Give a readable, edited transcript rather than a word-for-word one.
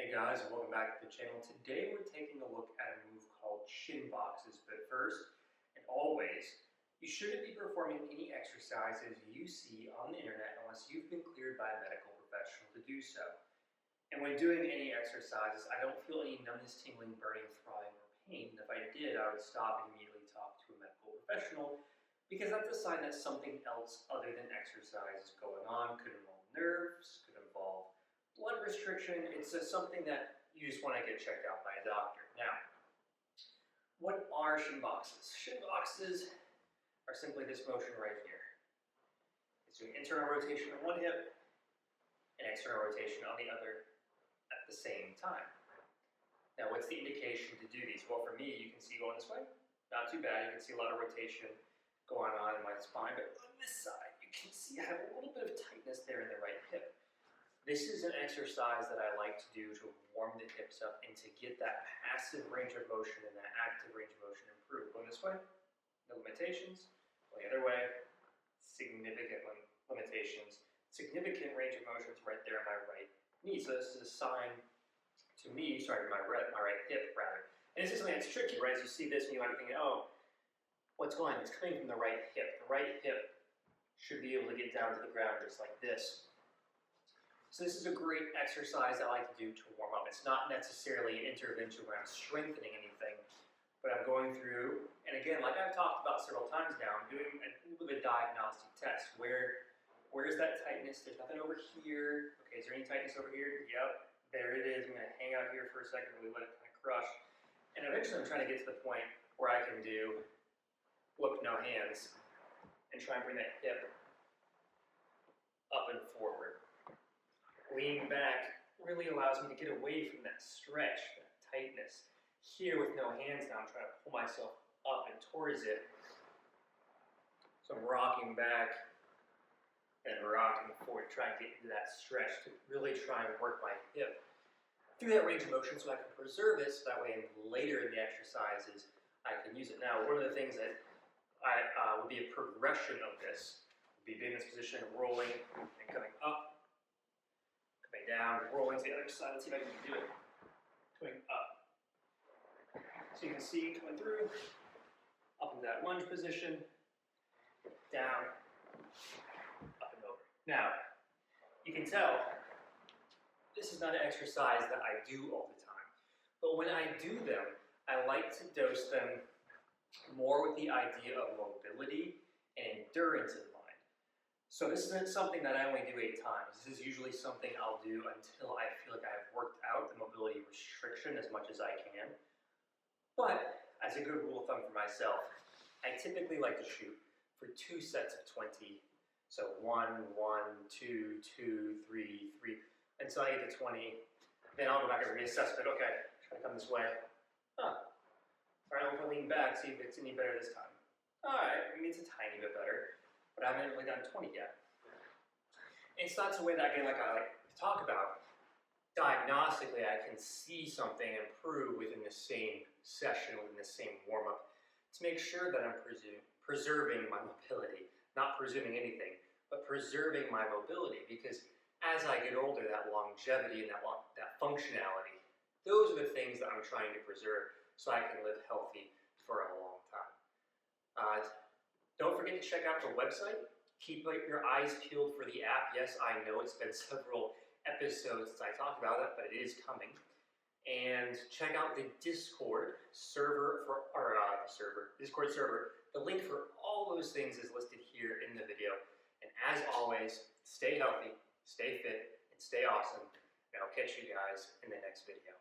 Hey guys, and welcome back to the channel. Today we're taking a look at a move called Shin Boxes, but first and always, you shouldn't be performing any exercises you see on the internet unless you've been cleared by a medical professional to do so. And when doing any exercises, I don't feel any numbness, tingling, burning, throbbing, or pain. If I did, I would stop and immediately talk to a medical professional because that's a sign that something else other than exercise is going on. Could involve nerves, could involve blood restriction. It's something that you just want to get checked out by a doctor. Now, what are Shin Boxes? Shin Boxes are simply this motion right here. It's doing internal rotation on one hip and external rotation on the other at the same time. Now, what's the indication to do these? Well, for me, you can see going this way. Not too bad. You can see a lot of rotation going on in my spine. But on this side, you can see I have a little bit of tightness there in the right hip. This is an exercise that I like to do to warm the hips up and to get that passive range of motion and that active range of motion improved. Going this way, no limitations. Going the other way, significant limitations. Significant range of motions right there in my right knee. So this is a sign to me, my right hip rather. And this is something that's tricky, right? As you see this and you might be thinking, oh, what's going on? It's coming from the right hip. The right hip should be able to get down to the ground just like this. So this is a great exercise I like to do to warm up. It's not necessarily an intervention where I'm strengthening anything, but I'm going through, and again, like I've talked about several times now, I'm doing a little bit of a diagnostic test. Where's that tightness? There's nothing over here. Okay, is there any tightness over here? Yep, there it is. I'm gonna hang out here for a second, really let it kind of crush. And eventually I'm trying to get to the point where I can do look, no hands, and try and bring that hip up and forward. Leaning back really allows me to get away from that stretch, that tightness. Here with no hands now, I'm trying to pull myself up and towards it. So I'm rocking back and rocking forward, trying to get into that stretch to really try and work my hip through that range of motion so I can preserve it so that way later in the exercises I can use it. Now, one of the things that would be a progression of this would be being in this position, rolling and coming up. Coming down, rolling to the other side. Let's see if I can do it. Coming up. So you can see coming through, up into that lunge position, down, up and over. Now, you can tell this is not an exercise that I do all the time. But when I do them, I like to dose them more with the idea of mobility and endurance in mind. So this isn't something that I only do 8 times. This is usually something I'll do until I feel like I've worked out the mobility restriction as much as I can. But as a good rule of thumb for myself, I typically like to shoot for 2 sets of 20. So 1, 1, 2, 2, 3, 3, until I get to 20. Then I'll go back and reassess it. Okay, try to come this way. All right, I'm gonna lean back, see if it's any better this time. All right, maybe it's a tiny bit better. But I haven't really done 20 yet. And it's not the way that, again, like I like to talk about. Diagnostically, I can see something improve within the same session, within the same warm-up, to make sure that I'm preserving my mobility. Not presuming anything, but preserving my mobility. Because as I get older, that longevity and that functionality, those are the things that I'm trying to preserve so I can live healthy for a long time. Don't forget to check out the website. Keep your eyes peeled for the app. Yes, I know it's been several episodes since I talked about it, but it is coming. And check out the Discord server Discord server. The link for all those things is listed here in the video. And as always, stay healthy, stay fit, and stay awesome. And I'll catch you guys in the next video.